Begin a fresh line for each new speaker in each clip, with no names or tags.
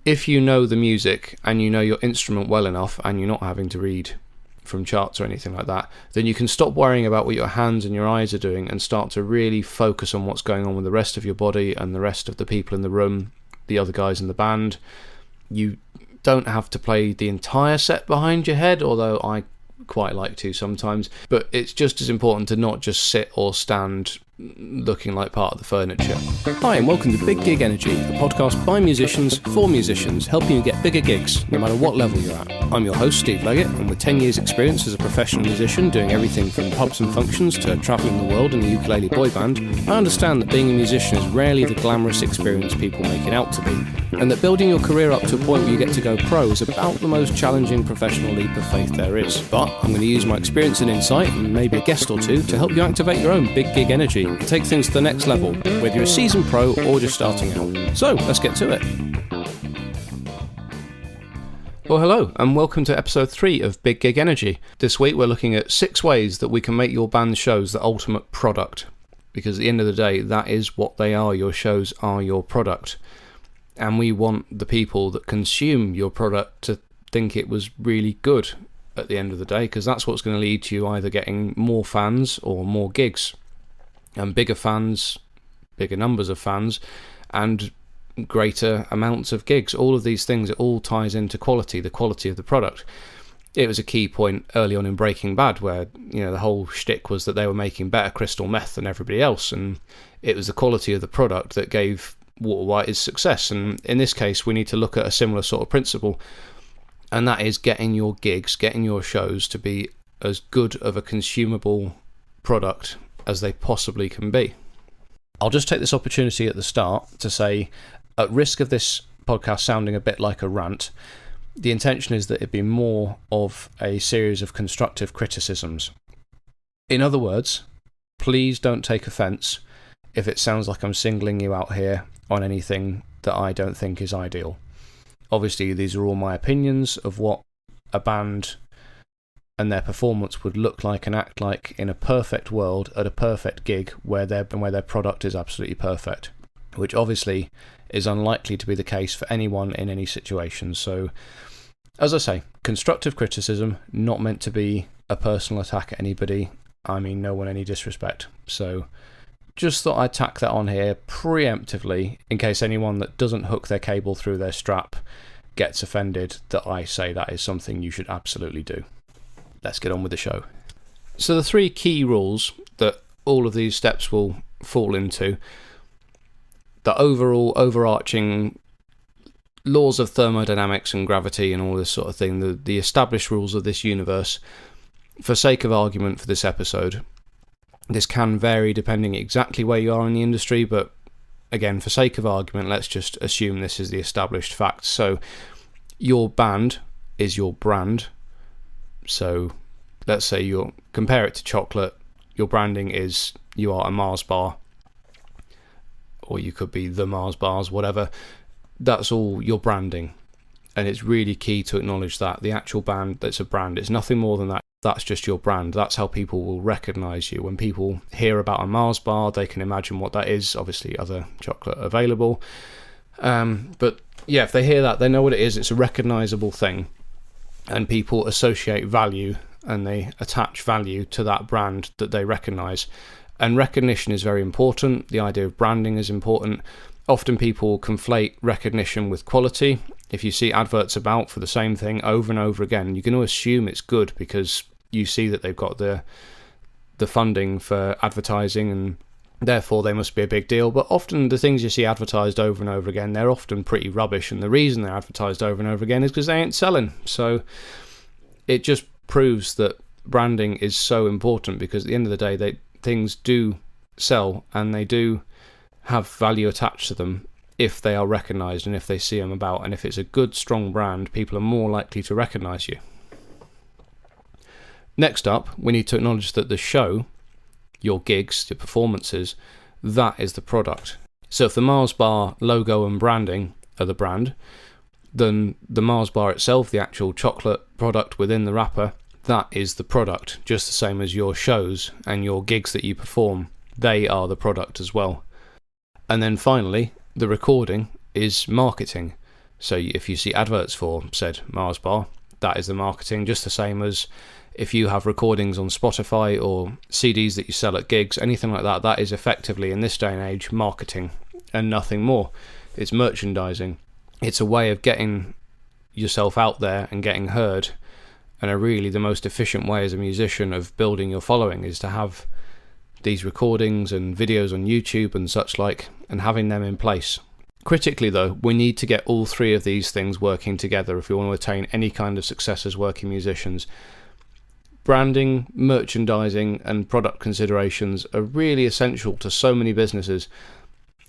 if you know the music and you know your instrument well enough and you're not having to read from charts or anything like that, then you can stop worrying about what your hands and your eyes are doing and start to really focus on what's going on with the rest of your body and the rest of the people in the room, the other guys in the band. You don't have to play the entire set behind your head, although I quite like to sometimes, but it's just as important to not just sit or stand looking like part of the furniture.
Hi and welcome to Big Gig Energy, a podcast by musicians for musicians, helping you get bigger gigs no matter what level you're at. I'm your host Steve Leggett, and with 10 years experience as a professional musician doing everything from pubs and functions to travelling the world in a ukulele boy band, I understand that being a musician is rarely the glamorous experience people make it out to be, and that building your career up to a point where you get to go pro is about the most challenging professional leap of faith there is. But I'm going to use my experience and insight, and maybe a guest or two, to help you activate your own big gig energy and take things to the next level, whether you're a seasoned pro or just starting out. So, let's get to it.
Well, hello, and welcome to episode 3 of Big Gig Energy. This week we're looking at 6 ways that we can make your band's shows the ultimate product. Because at the end of the day, that is what they are. Your shows are your product. And we want the people that consume your product to think it was really good at the end of the day, because that's what's going to lead to you either getting more fans or more gigs. And bigger fans, bigger numbers of fans, and greater amounts of gigs. All of these things, it all ties into quality, the quality of the product. It was a key point early on in Breaking Bad where, you know, the whole shtick was that they were making better crystal meth than everybody else, and it was the quality of the product that gave Walter White his success. And in this case, we need to look at a similar sort of principle, and that is getting your gigs, getting your shows to be as good of a consumable product as they possibly can be. I'll just take this opportunity at the start to say, at risk of this podcast sounding a bit like a rant, the intention is that it be more of a series of constructive criticisms. In other words, please don't take offence if it sounds like I'm singling you out here on anything that I don't think is ideal. Obviously, these are all my opinions of what a band and their performance would look like and act like in a perfect world at a perfect gig where their product is absolutely perfect, which obviously is unlikely to be the case for anyone in any situation. So, as I say, constructive criticism, not meant to be a personal attack at anybody. I mean no one any disrespect. So, just thought I'd tack that on here preemptively in case anyone that doesn't hook their cable through their strap gets offended that I say that is something you should absolutely do. Let's get on with the show. So the 3 key rules that all of these steps will fall into, the overarching laws of thermodynamics and gravity and all this sort of thing, the established rules of this universe. For sake of argument for this episode, this can vary depending exactly where you are in the industry, but again, for sake of argument, let's just assume this is the established fact. So your band is your brand. So let's say you compare it to chocolate. Your branding is you are a Mars bar, or you could be the Mars bars, whatever. That's all your branding, and it's really key to acknowledge that the actual band, that's a brand. It's nothing more than that. That's just your brand. That's how people will recognise you. When people hear about a Mars bar, they can imagine what that is. Obviously, other chocolate available, but yeah, if they hear that, they know what it is. It's a recognisable thing. And people associate value and they attach value to that brand that they recognise. And recognition is very important. The idea of branding is important. Often people conflate recognition with quality. If you see adverts about for the same thing over and over again, you can always assume it's good because you see that they've got the funding for advertising and therefore they must be a big deal. But often the things you see advertised over and over again, they're often pretty rubbish, and the reason they're advertised over and over again is because they ain't selling. So it just proves that branding is so important, because at the end of the day, things do sell and they do have value attached to them if they are recognised and if they see them about. And if it's a good, strong brand, people are more likely to recognise you. Next up, we need to acknowledge that the show, your gigs, your performances, that is the product. So if the Mars bar logo and branding are the brand, then the Mars bar itself, the actual chocolate product within the wrapper, that is the product, just the same as your shows and your gigs that you perform. They are the product as well. And then finally, the recording is marketing. So if you see adverts for said Mars bar, that is the marketing, just the same as if you have recordings on Spotify or CDs that you sell at gigs, anything like that, that is effectively, in this day and age, marketing and nothing more. It's merchandising. It's a way of getting yourself out there and getting heard, and really the most efficient way as a musician of building your following is to have these recordings and videos on YouTube and such like, and having them in place. Critically though, we need to get all three of these things working together if we want to attain any kind of success as working musicians. Branding, merchandising and product considerations are really essential to so many businesses,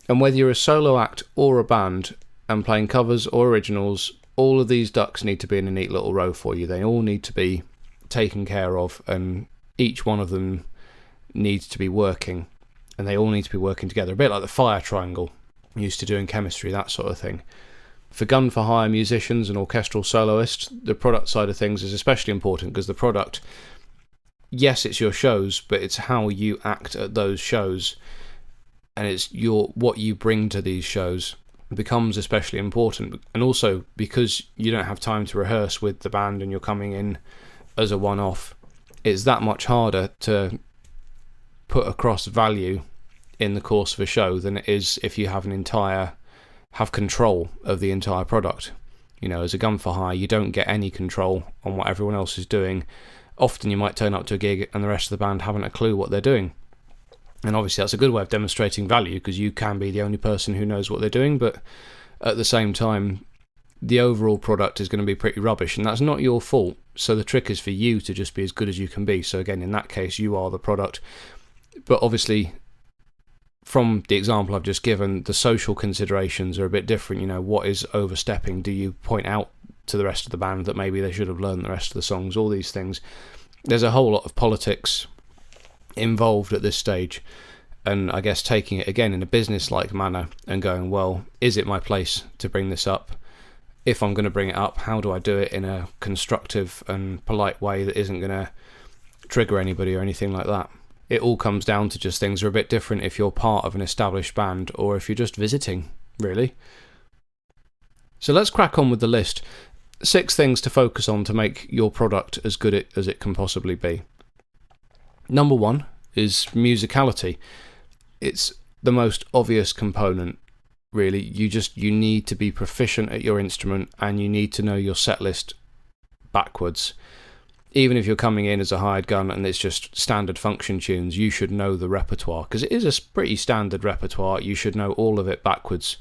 and whether you're a solo act or a band and playing covers or originals, all of these ducks need to be in a neat little row for you. They all need to be taken care of, and each one of them needs to be working, and they all need to be working together, a bit like the fire triangle used to do in chemistry, that sort of thing. For gun for hire musicians and orchestral soloists, the product side of things is especially important, because the product, yes, it's your shows, but it's how you act at those shows, and it's what you bring to these shows becomes especially important. And also because you don't have time to rehearse with the band and you're coming in as a one-off, it's that much harder to put across value in the course of a show than it is if you have control of the entire product. You know, as a gun for hire, you don't get any control on what everyone else is doing. Often you might turn up to a gig and the rest of the band haven't a clue what they're doing. And obviously that's a good way of demonstrating value, because you can be the only person who knows what they're doing, but at the same time, the overall product is going to be pretty rubbish, and that's not your fault. So the trick is for you to just be as good as you can be. So again, in that case, you are the product. But obviously, from the example I've just given, the social considerations are a bit different. You know, what is overstepping? Do you point out to the rest of the band that maybe they should have learned the rest of the songs? All these things. There's a whole lot of politics involved at this stage, and I guess taking it again in a business-like manner and going, well, is it my place to bring this up? If I'm going to bring it up, how do I do it in a constructive and polite way that isn't going to trigger anybody or anything like that? It all comes down to just things are a bit different if you're part of an established band or if you're just visiting, really. So let's crack on with the list. 6 things to focus on to make your product as good as it can possibly be. Number 1 is musicality. It's the most obvious component, really. You need to be proficient at your instrument, and you need to know your set list backwards. Even if you're coming in as a hired gun and it's just standard function tunes, you should know the repertoire, because it is a pretty standard repertoire. You should know all of it backwards.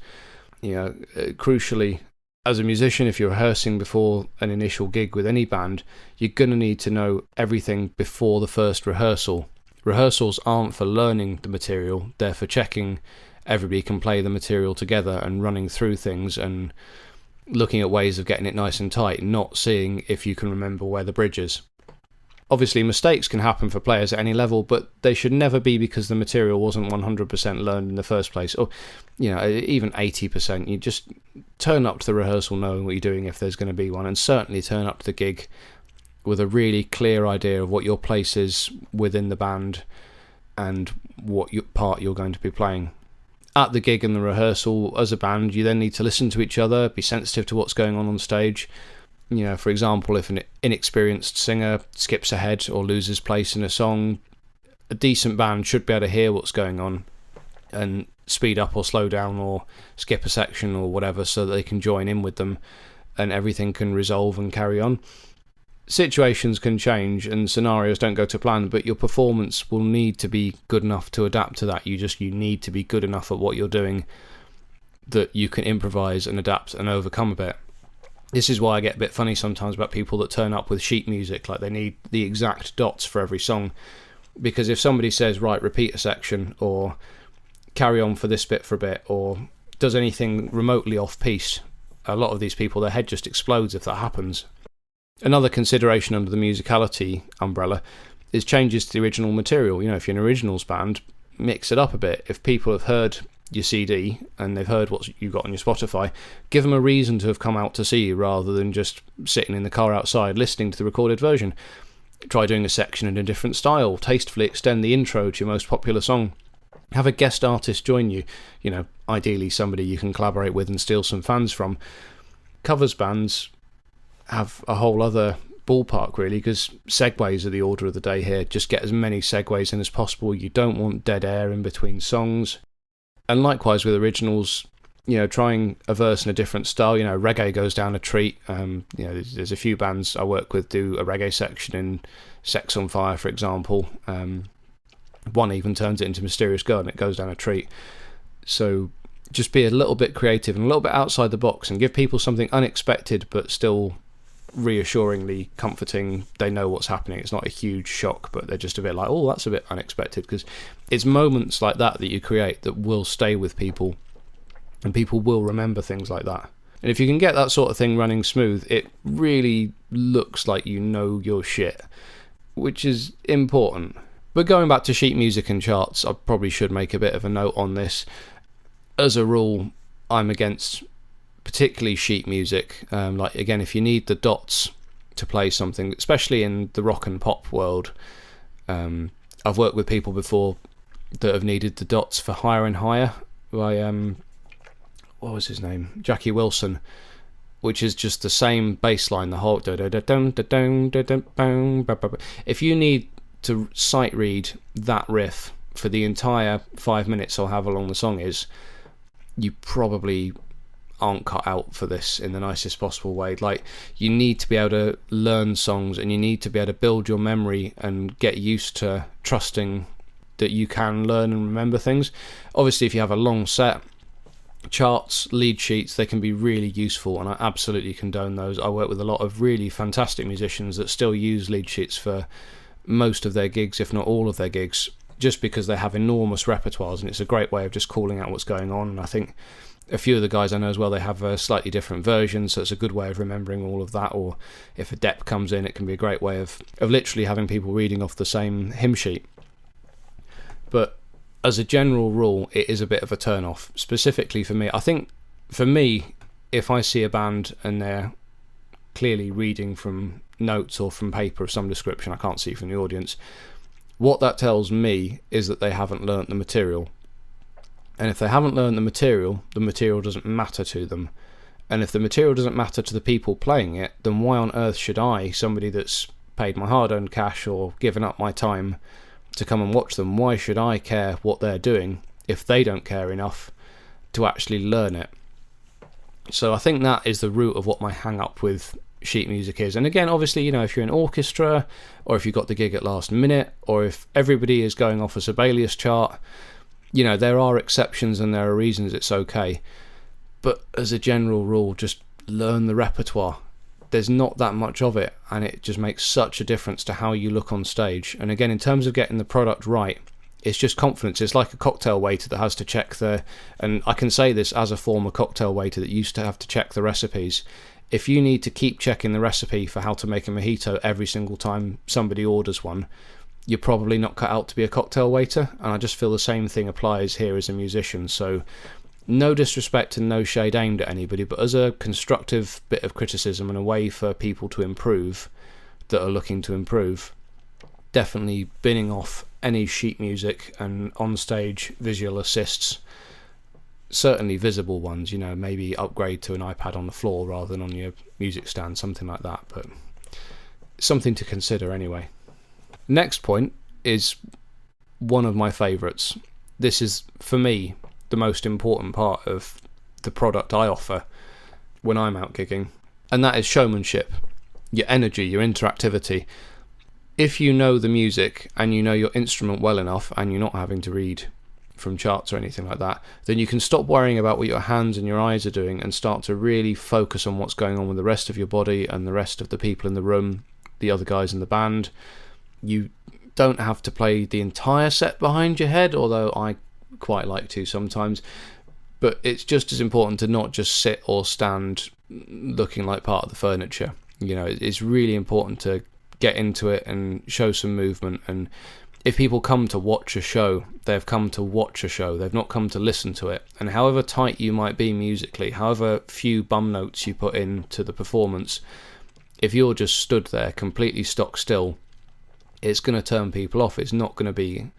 You know, crucially, as a musician, if you're rehearsing before an initial gig with any band, you're going to need to know everything before the first rehearsal. Rehearsals aren't for learning the material, they're for checking everybody can play the material together and running through things and looking at ways of getting it nice and tight, not seeing if you can remember where the bridge is. Obviously, mistakes can happen for players at any level, but they should never be because the material wasn't 100% learned in the first place, or even 80%. You just turn up to the rehearsal knowing what you're doing if there's going to be one, and certainly turn up to the gig with a really clear idea of what your place is within the band and what part you're going to be playing. At the gig and the rehearsal, as a band, you then need to listen to each other, be sensitive to what's going on stage. You know, for example, if an inexperienced singer skips ahead or loses place in a song, a decent band should be able to hear what's going on and speed up or slow down or skip a section or whatever so that they can join in with them and everything can resolve and carry on. Situations can change and scenarios don't go to plan, but your performance will need to be good enough to adapt to that. You need to be good enough at what you're doing that you can improvise and adapt and overcome a bit. This is why I get a bit funny sometimes about people that turn up with sheet music, like they need the exact dots for every song. Because if somebody says, right, repeat a section, or carry on for this bit for a bit, or does anything remotely off-piece, a lot of these people, their head just explodes if that happens. Another consideration under the musicality umbrella is changes to the original material. You know, if you're an originals band, mix it up a bit. If people have heard your CD and they've heard what you got on your Spotify, give them a reason to have come out to see you rather than just sitting in the car outside listening to the recorded version. Try doing a section in a different style. Tastefully extend the intro to your most popular song. Have a guest artist join you. You know, ideally somebody you can collaborate with and steal some fans from. covers bands have a whole other ballpark, really, because segues are the order of the day here. Just get as many segues in as possible. You don't want dead air in between songs. And likewise with originals, trying a verse in a different style. Reggae goes down a treat. There's a few bands I work with do a reggae section in Sex on Fire, for example. One even turns it into Mysterious Girl and it goes down a treat. So just be a little bit creative and a little bit outside the box and give people something unexpected but still reassuringly comforting. They know what's happening. It's not a huge shock, but they're just a bit like, oh, that's a bit unexpected, because it's moments like that you create that will stay with people, and people will remember things like that. And if you can get that sort of thing running smooth, it really looks like you know your shit, which is important. But going back to sheet music and charts, I probably should make a bit of a note on this. As a rule, I'm against particularly sheet music. Again, if you need the dots to play something, especially in the rock and pop world, I've worked with people before that have needed the dots for Higher and Higher by what was his name, Jackie Wilson, which is just the same bass line, the whole if you need to sight read that riff for the entire 5 minutes or however long the song is, you probably aren't cut out for this in the nicest possible way. Like, you need to be able to learn songs, and you need to be able to build your memory and get used to trusting that you can learn and remember things. Obviously, if you have a long set, charts, lead sheets, they can be really useful, and I absolutely condone those. I work with a lot of really fantastic musicians that still use lead sheets for most of their gigs, if not all of their gigs, just because they have enormous repertoires, and it's a great way of just calling out what's going on. And I think a few of the guys I know as well, they have a slightly different version, so it's a good way of remembering all of that. Or if a dep comes in, it can be a great way of literally having people reading off the same hymn sheet. But as a general rule, it is a bit of a turn-off, specifically for me. I think, for me, if I see a band and they're clearly reading from notes or from paper of some description, I can't see from the audience, what that tells me is that they haven't learnt the material. And if they haven't learned the material doesn't matter to them. And if the material doesn't matter to the people playing it, then why on earth should I, somebody that's paid my hard-earned cash or given up my time to come and watch them, why should I care what they're doing if they don't care enough to actually learn it? So I think that is the root of what my hang-up with sheet music is. And again, obviously, if you're an orchestra, or if you've got the gig at last minute, or if everybody is going off a Sibelius chart, there are exceptions and there are reasons it's okay. But as a general rule, just learn the repertoire. There's not that much of it, and it just makes such a difference to how you look on stage. And again, in terms of getting the product right, it's just confidence. It's like a cocktail waiter that has to check and I can say this as a former cocktail waiter that used to have to check the recipes. If you need to keep checking the recipe for how to make a mojito every single time somebody orders one, you're probably not cut out to be a cocktail waiter. And I just feel the same thing applies here as a musician. So no disrespect and no shade aimed at anybody, but as a constructive bit of criticism and a way for people to improve that are looking to improve, definitely binning off any sheet music and on-stage visual assists. Certainly visible ones, maybe upgrade to an iPad on the floor rather than on your music stand, something like that, but something to consider anyway. Next point is one of my favourites. This is, for me, the most important part of the product I offer when I'm out gigging, and that is showmanship, your energy, your interactivity. If you know the music and you know your instrument well enough and you're not having to read from charts or anything like that, then you can stop worrying about what your hands and your eyes are doing and start to really focus on what's going on with the rest of your body and the rest of the people in the room, the other guys in the band. You don't have to play the entire set behind your head, although I quite like to sometimes, but it's just as important to not just sit or stand looking like part of the furniture. It's really important to get into it and show some movement. And if people come to watch a show, they've come to watch a show, they've not come to listen to it. And however tight you might be musically, however few bum notes you put into the performance, if you're just stood there completely stock still, it's going to turn people off. It's not going to be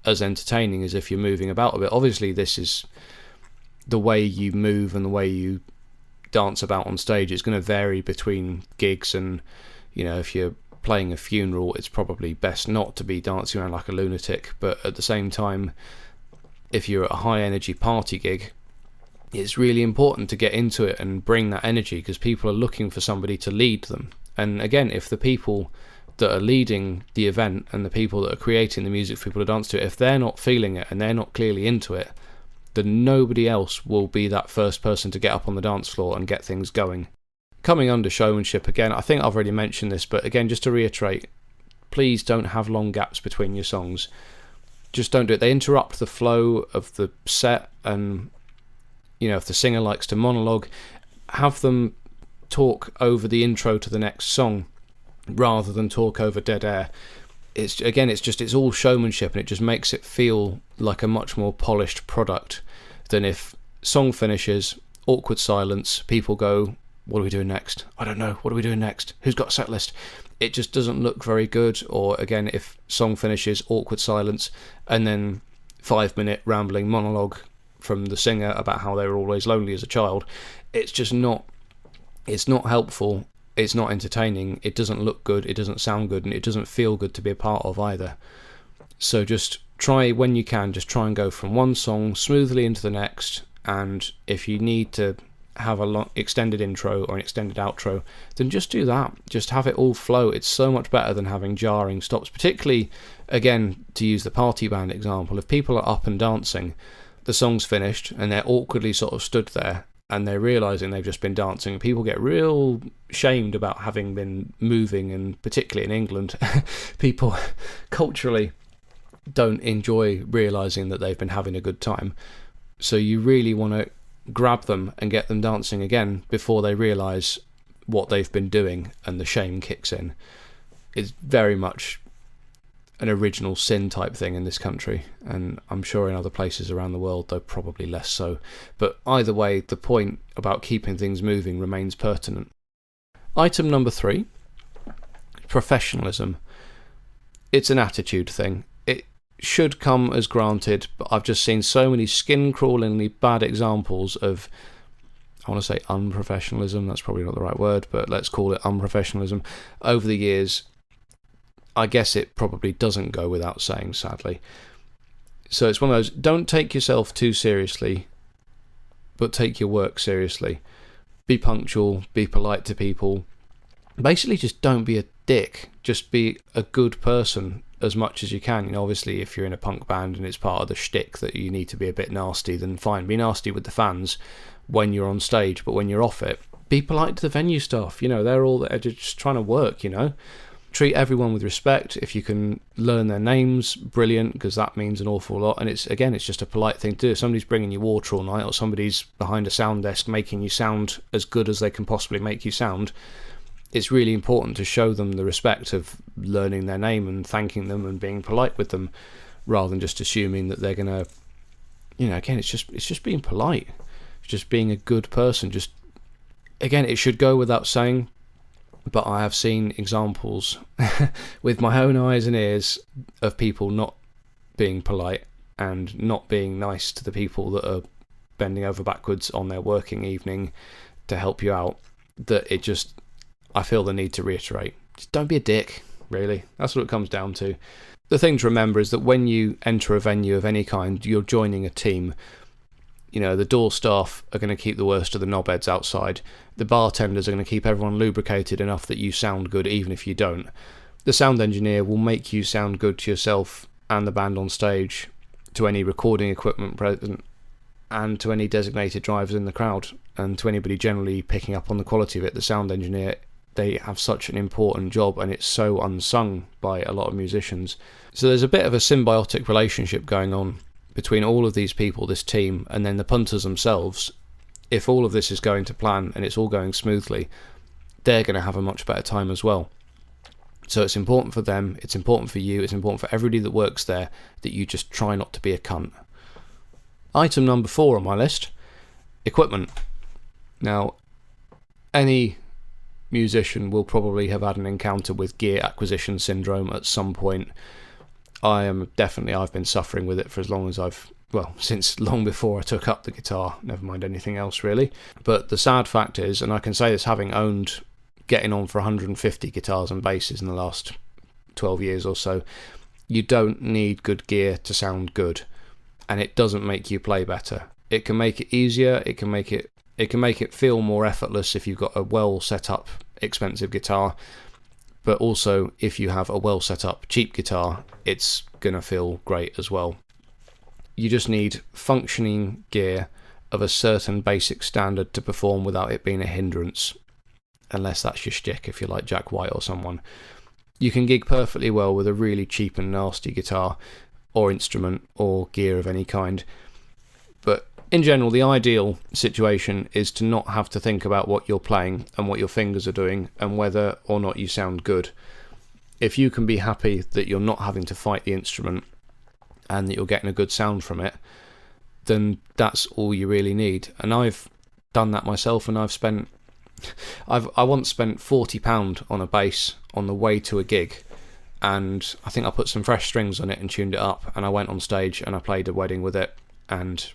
as entertaining as if you're moving about a bit. Obviously, this is the way you move and the way you dance about on stage. It's going to vary between gigs, and if you're playing a funeral, it's probably best not to be dancing around like a lunatic. But at the same time, if you're at a high energy party gig, it's really important to get into it and bring that energy, because people are looking for somebody to lead them. And again, if the people that are leading the event and the people that are creating the music for people to dance to, if they're not feeling it and they're not clearly into it, then nobody else will be that first person to get up on the dance floor and get things going. Coming under showmanship, again, I think I've already mentioned this, but again, just to reiterate, please don't have long gaps between your songs. Just don't do it. They interrupt the flow of the set, and if the singer likes to monologue, have them talk over the intro to the next song rather than talk over dead air. It's all showmanship, and it just makes it feel like a much more polished product than if song finishes, awkward silence, people go, what are we doing next? I don't know, what are we doing next? Who's got a Setlist? It just doesn't look very good. Or again, if song finishes, awkward silence, and then 5-minute rambling monologue from the singer about how they were always lonely as a child, it's not helpful, it's not entertaining, it doesn't look good, it doesn't sound good, and it doesn't feel good to be a part of either. So just try, when you can, just try and go from one song smoothly into the next, and if you need to have a long extended intro or an extended outro, then just do that. Just have it all flow. It's so much better than having jarring stops, particularly, again, to use the party band example, if people are up and dancing, the song's finished and they're awkwardly sort of stood there and they're realising they've just been dancing, and people get real shamed about having been moving, and particularly in England, people culturally don't enjoy realising that they've been having a good time. So you really want to grab them and get them dancing again before they realise what they've been doing and the shame kicks in. It's very much an original sin type thing in this country, and I'm sure in other places around the world, though probably less so. But either way, the point about keeping things moving remains pertinent. Item number 3, professionalism. It's an attitude thing. It should come as granted, but I've just seen so many skin-crawlingly bad examples of, I want to say unprofessionalism, that's probably not the right word, but let's call it unprofessionalism, over the years. I guess it probably doesn't go without saying, sadly. So it's one of those, don't take yourself too seriously, but take your work seriously. Be punctual, be polite to people. Basically, just don't be a dick. Just be a good person as much as you can. Obviously, if you're in a punk band and it's part of the shtick that you need to be a bit nasty, then fine, be nasty with the fans when you're on stage, but when you're off it, be polite to the venue staff. They're all there just trying to work, Treat everyone with respect. If you can learn their names, brilliant, because that means an awful lot. And it's just a polite thing to do. If somebody's bringing you water all night, or somebody's behind a sound desk making you sound as good as they can possibly make you sound, it's really important to show them the respect of learning their name and thanking them and being polite with them, rather than just assuming that they're gonna, again, it's just being polite. It's just being a good person. Just, again, it should go without saying, but I have seen examples with my own eyes and ears of people not being polite and not being nice to the people that are bending over backwards on their working evening to help you out, that I feel the need to reiterate. Just don't be a dick, really. That's what it comes down to. The thing to remember is that when you enter a venue of any kind, you're joining a team. The door staff are going to keep the worst of the knobheads outside. The bartenders are going to keep everyone lubricated enough that you sound good even if you don't. The sound engineer will make you sound good to yourself and the band on stage, to any recording equipment present, and to any designated drivers in the crowd, and to anybody generally picking up on the quality of it. The sound engineer, they have such an important job, and it's so unsung by a lot of musicians. So there's a bit of a symbiotic relationship going on between all of these people, this team, and then the punters themselves. If all of this is going to plan and it's all going smoothly, they're going to have a much better time as well. So it's important for them, it's important for you, it's important for everybody that works there, that you just try not to be a cunt. Item number 4 on my list, equipment. Now, any musician will probably have had an encounter with gear acquisition syndrome at some point. I've been suffering with it for as long as I've well, since long before I took up the guitar, never mind anything else really. But the sad fact is, and I can say this having owned getting on for 150 guitars and basses in the last 12 years or so, you don't need good gear to sound good, and it doesn't make you play better. It can make it easier, it can make it feel more effortless if you've got a well set up expensive guitar, but also if you have a well set up cheap guitar, it's gonna feel great as well. You just need functioning gear of a certain basic standard to perform without it being a hindrance, unless that's your shtick if you're like Jack White or someone. You can gig perfectly well with a really cheap and nasty guitar or instrument or gear of any kind, but in general the ideal situation is to not have to think about what you're playing and what your fingers are doing and whether or not you sound good. If you can be happy that you're not having to fight the instrument and that you're getting a good sound from it, then that's all you really need. And I've done that myself, and I once spent £40 on a bass on the way to a gig, and I think I put some fresh strings on it and tuned it up, and I went on stage and I played a wedding with it, and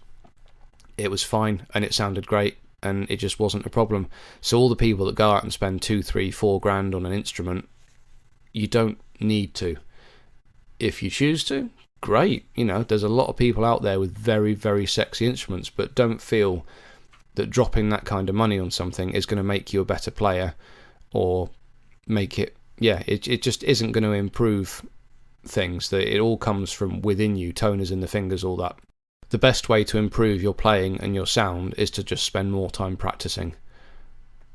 it was fine and it sounded great and it just wasn't a problem. So all the people that go out and spend 2, 3, 4 grand on an instrument, you don't need to. If you choose to, great. You know, there's a lot of people out there with very, very sexy instruments, but don't feel that dropping that kind of money on something is going to make you a better player or make it, it just isn't going to improve things. That it all comes from within you, toners in the fingers, all that. The best way to improve your playing and your sound is to just spend more time practicing.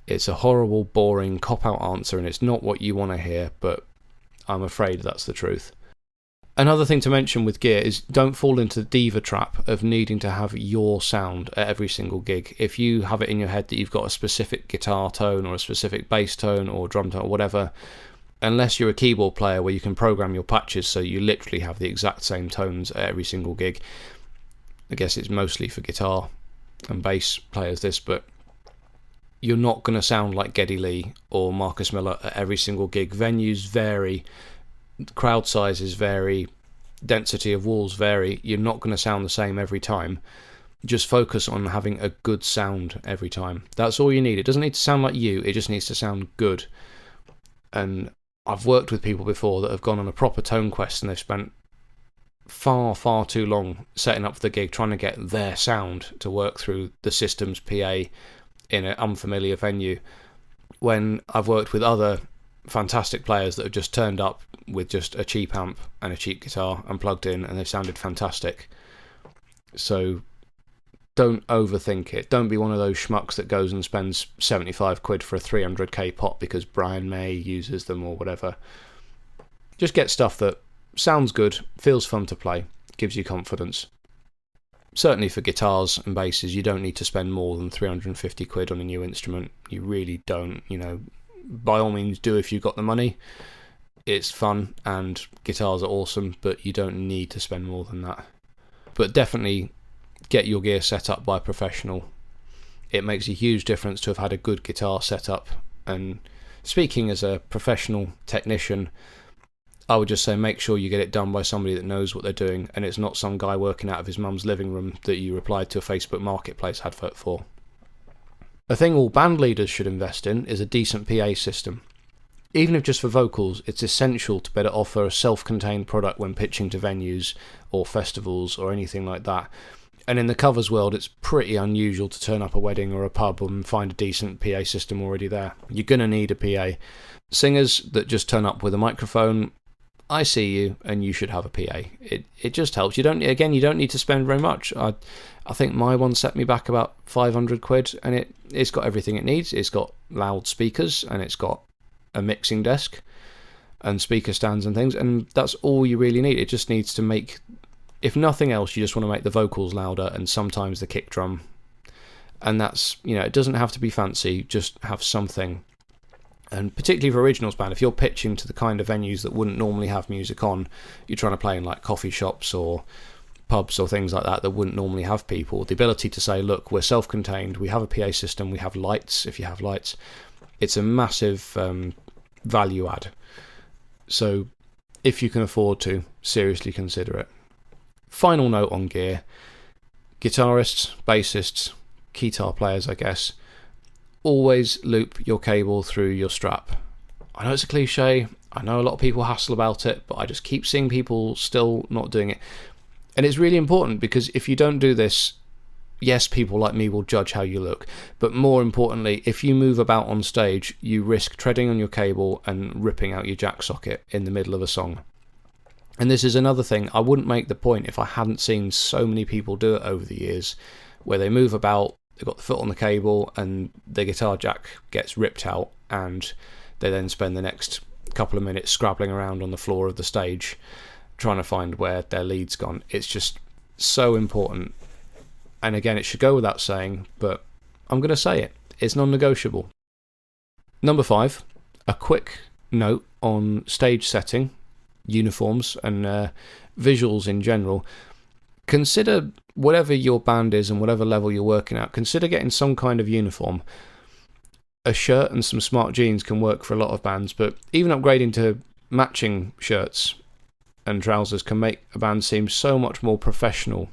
It's a horrible, boring, cop-out answer, and it's not what you want to hear, but I'm afraid that's the truth. Another thing to mention with gear is don't fall into the diva trap of needing to have your sound at every single gig. If you have it in your head that you've got a specific guitar tone or a specific bass tone or drum tone or whatever, unless you're a keyboard player where you can program your patches so you literally have the exact same tones at every single gig. I guess it's mostly for guitar and bass players this, but you're not going to sound like Geddy Lee or Marcus Miller at every single gig. Venues vary, crowd sizes vary, density of walls vary. You're not going to sound the same every time. Just focus on having a good sound every time. That's all you need. It doesn't need to sound like you, it just needs to sound good. And I've worked with people before that have gone on a proper tone quest and they've spent far, far too long setting up the gig trying to get their sound to work through the system's PA in an unfamiliar venue, when I've worked with other fantastic players that have just turned up with just a cheap amp and a cheap guitar and plugged in, and they've sounded fantastic. So don't overthink it. Don't be one of those schmucks that goes and spends 75 quid for a 300k pot because Brian May uses them or whatever. Just get stuff that sounds good, feels fun to play, gives you confidence. Certainly for guitars and basses, you don't need to spend more than 350 quid on a new instrument. You really don't. You know, by all means do if you've got the money. It's fun and guitars are awesome, but you don't need to spend more than that. But definitely get your gear set up by a professional. It makes a huge difference to have had a good guitar set up. And speaking as a professional technician, I would just say make sure you get it done by somebody that knows what they're doing, and it's not some guy working out of his mum's living room that you replied to a Facebook Marketplace advert for. A thing all band leaders should invest in is a decent PA system. Even if just for vocals, it's essential to better offer a self-contained product when pitching to venues or festivals or anything like that. And in the covers world, it's pretty unusual to turn up a wedding or a pub and find a decent PA system already there. You're going to need a PA. Singers that just turn up with a microphone, I see you, and you should have a PA. It just helps. You don't need to spend very much. I think my one set me back about 500 quid, and it's got everything it needs. It's got loud speakers, and it's got a mixing desk and speaker stands and things, and that's all you really need. It just needs to make, if nothing else, you just want to make the vocals louder and sometimes the kick drum. And that's, it doesn't have to be fancy, just have something. And particularly for originals band, if you're pitching to the kind of venues that wouldn't normally have music on, you're trying to play in like coffee shops or pubs or things like that wouldn't normally have people, the ability to say, look, we're self-contained, we have a PA system, we have lights, if you have lights, it's a massive value add. So if you can afford to, seriously consider it. Final note on gear: guitarists, bassists, guitar players, I guess, always loop your cable through your strap. I know it's a cliche, I know a lot of people hassle about it, but I just keep seeing people still not doing it. And it's really important, because if you don't do this, yes, people like me will judge how you look, but more importantly, if you move about on stage, you risk treading on your cable and ripping out your jack socket in the middle of a song. And this is another thing, I wouldn't make the point if I hadn't seen so many people do it over the years, where they move about, they've got the foot on the cable, and the guitar jack gets ripped out, and they then spend the next couple of minutes scrabbling around on the floor of the stage trying to find where their lead's gone. It's just so important. And again, it should go without saying, but I'm going to say it. It's non-negotiable. Number 5, a quick note on stage setting, uniforms, and visuals in general. Consider, whatever your band is and whatever level you're working at, consider getting some kind of uniform. A shirt and some smart jeans can work for a lot of bands, but even upgrading to matching shirts and trousers can make a band seem so much more professional.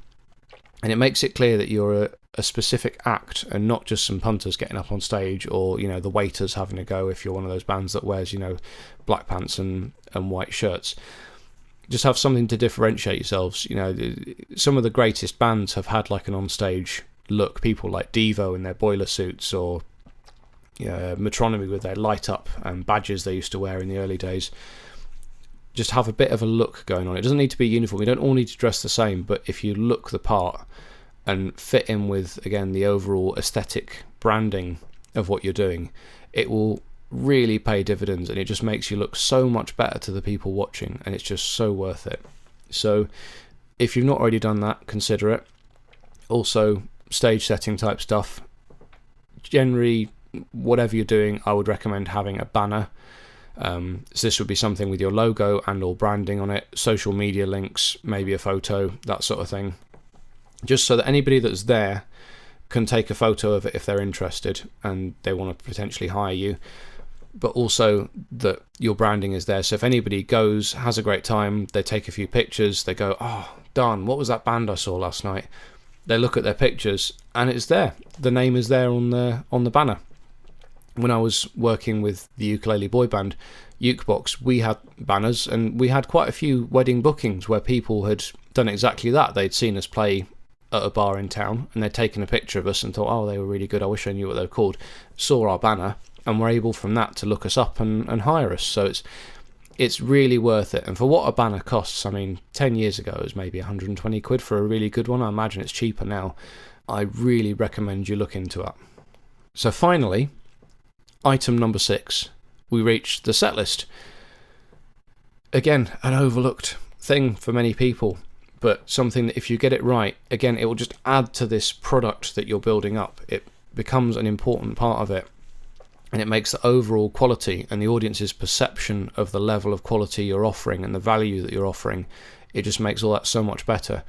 And it makes it clear that you're a specific act and not just some punters getting up on stage, or, you know, the waiters having a go if you're one of those bands that wears, you know, black pants and white shirts. Just have something to differentiate yourselves. You know, some of the greatest bands have had like an onstage look. People like Devo in their boiler suits, or Metronomy with their light up and badges they used to wear in the early days. Just have a bit of a look going on. It doesn't need to be uniform. You don't all need to dress the same, but if you look the part and fit in with, again, the overall aesthetic branding of what you're doing, it will really pay dividends, and it just makes you look so much better to the people watching, and it's just so worth it. So if you've not already done that, consider it. Also, stage setting type stuff. Generally, whatever you're doing, I would recommend having a banner. So this would be something with your logo and or branding on it, social media links, maybe a photo, that sort of thing. Just so that anybody that's there can take a photo of it if they're interested and they want to potentially hire you. But also that your branding is there. So if anybody goes, has a great time, they take a few pictures, they go, oh, darn, what was that band I saw last night? They look at their pictures and it's there. The name is there on the banner. When I was working with the ukulele boy band, Ukebox, we had banners, and we had quite a few wedding bookings where people had done exactly that. They'd seen us play at a bar in town, and they'd taken a picture of us and thought, oh, they were really good, I wish I knew what they were called. Saw our banner, and were able from that to look us up and hire us. So it's really worth it. And for what a banner costs, I mean, 10 years ago it was maybe 120 quid for a really good one. I imagine it's cheaper now. I really recommend you look into it. So finally, item number 6, we reached the set list. Again, an overlooked thing for many people, but something that if you get it right, again, it will just add to this product that you're building up. It becomes an important part of it, and it makes the overall quality and the audience's perception of the level of quality you're offering and the value that you're offering. It just makes all that so much better.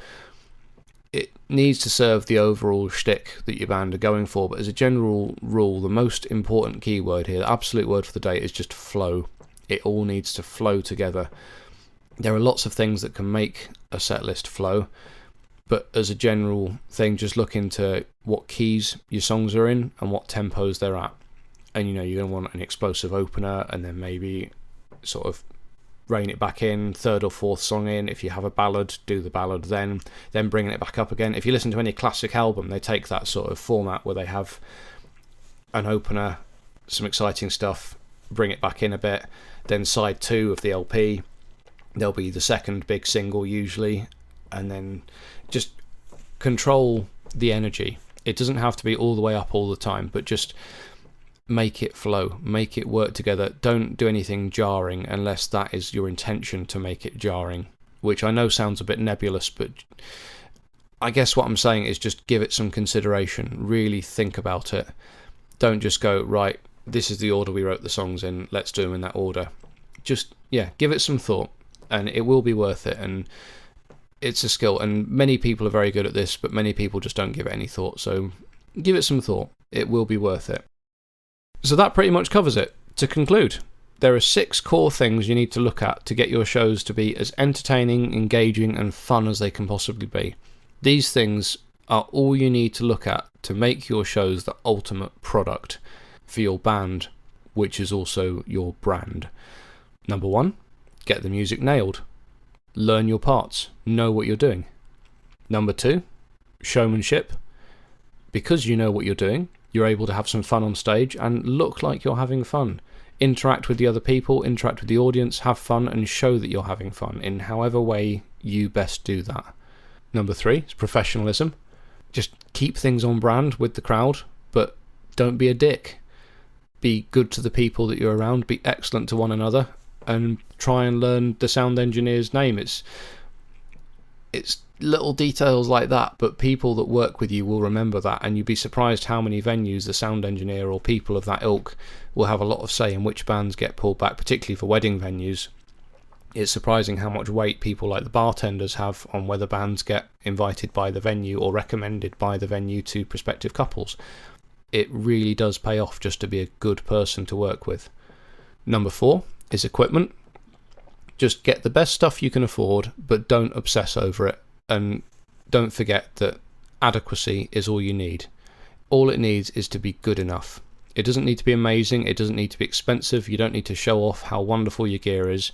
It needs to serve the overall shtick that your band are going for, but as a general rule, the most important keyword here, the absolute word for the day, is just flow. It all needs to flow together. There are lots of things that can make a set list flow, but as a general thing, just look into what keys your songs are in and what tempos they're at. And you're going to want an explosive opener, and then maybe sort of rein it back in, third or fourth song in. If you have a ballad, do the ballad then bringing it back up again. If you listen to any classic album, they take that sort of format where they have an opener, some exciting stuff, bring it back in a bit, then side 2 of the LP, there'll be the second big single usually, and then just control the energy. It doesn't have to be all the way up all the time, but just make it flow, make it work together. Don't do anything jarring unless that is your intention to make it jarring, which I know sounds a bit nebulous, but I guess what I'm saying is just give it some consideration, really think about it. Don't just go, right, this is the order we wrote the songs in, let's do them in that order. Just, give it some thought, and it will be worth it. And it's a skill, and many people are very good at this, but many people just don't give it any thought. So give it some thought, it will be worth it. So that pretty much covers it. To conclude, There are 6 core things you need to look at to get your shows to be as entertaining, engaging and fun as they can possibly be. These things are all you need to look at to make your shows the ultimate product for your band, which is also your brand. Number 1, get the music nailed. Learn your parts. Know what you're doing. Number 2, showmanship. Because you know what you're doing, you're able to have some fun on stage and look like you're having fun. Interact with the other people, interact with the audience, have fun and show that you're having fun in however way you best do that. Number 3 is professionalism. Just keep things on brand with the crowd, but don't be a dick. Be good to the people that you're around, be excellent to one another, and try and learn the sound engineer's name. It's little details like that, but people that work with you will remember that, and you'd be surprised how many venues the sound engineer or people of that ilk will have a lot of say in which bands get pulled back, particularly for wedding venues. It's surprising how much weight people like the bartenders have on whether bands get invited by the venue or recommended by the venue to prospective couples. It really does pay off just to be a good person to work with. Number 4 is equipment. Just get the best stuff you can afford, but don't obsess over it. And don't forget that adequacy is all you need. All it needs is to be good enough. It doesn't need to be amazing. It doesn't need to be expensive. You don't need to show off how wonderful your gear is.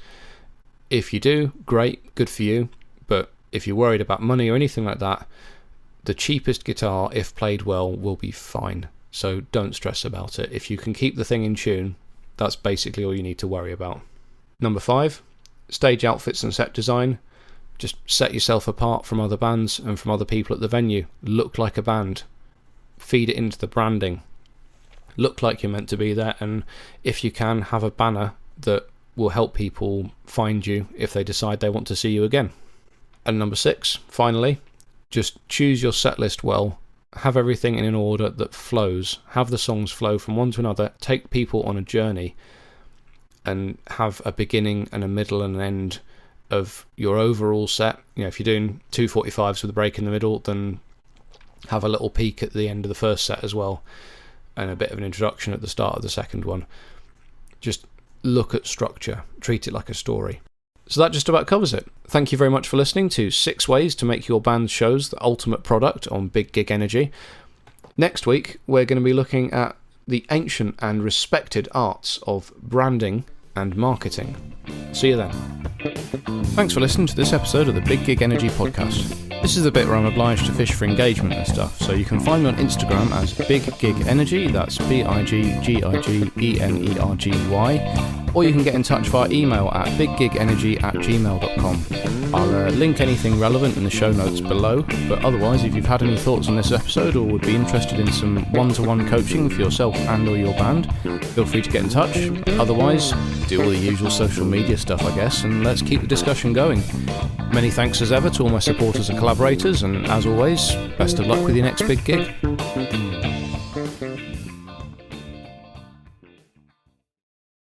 If you do, great, good for you. But if you're worried about money or anything like that, the cheapest guitar, if played well, will be fine. So don't stress about it. If you can keep the thing in tune, that's basically all you need to worry about. Number 5, stage outfits and set design. Just set yourself apart from other bands and from other people at the venue. Look like a band. Feed it into the branding. Look like you're meant to be there, and if you can, have a banner that will help people find you if they decide they want to see you again. And number 6, finally, just choose your set list well. Have everything in an order that flows. Have the songs flow from one to another. Take people on a journey and have a beginning and a middle and an end of your overall set. If you're doing 2 45s with a break in the middle, then have a little peak at the end of the first set as well, and a bit of an introduction at the start of the second one. Just look at structure, treat it like a story. So that just about covers it. Thank you very much for listening to 6 ways to make your band's shows the ultimate product on Big Gig Energy. Next week we're going to be looking at the ancient and respected arts of branding and marketing. See you then. Thanks for listening to this episode of the Big Gig Energy podcast. This is the bit where I'm obliged to fish for engagement and stuff, so you can find me on Instagram as Big Gig Energy, that's BIGGIGENERGY, or you can get in touch via email at biggigenergy@gmail.com. I'll link anything relevant in the show notes below, but otherwise, if you've had any thoughts on this episode or would be interested in some one-to-one coaching for yourself and or your band, feel free to get in touch. Otherwise, do all the usual social media stuff, I guess, and let's keep the discussion going. Many thanks as ever to all my supporters and collaborators, and as always, best of luck with your next big gig.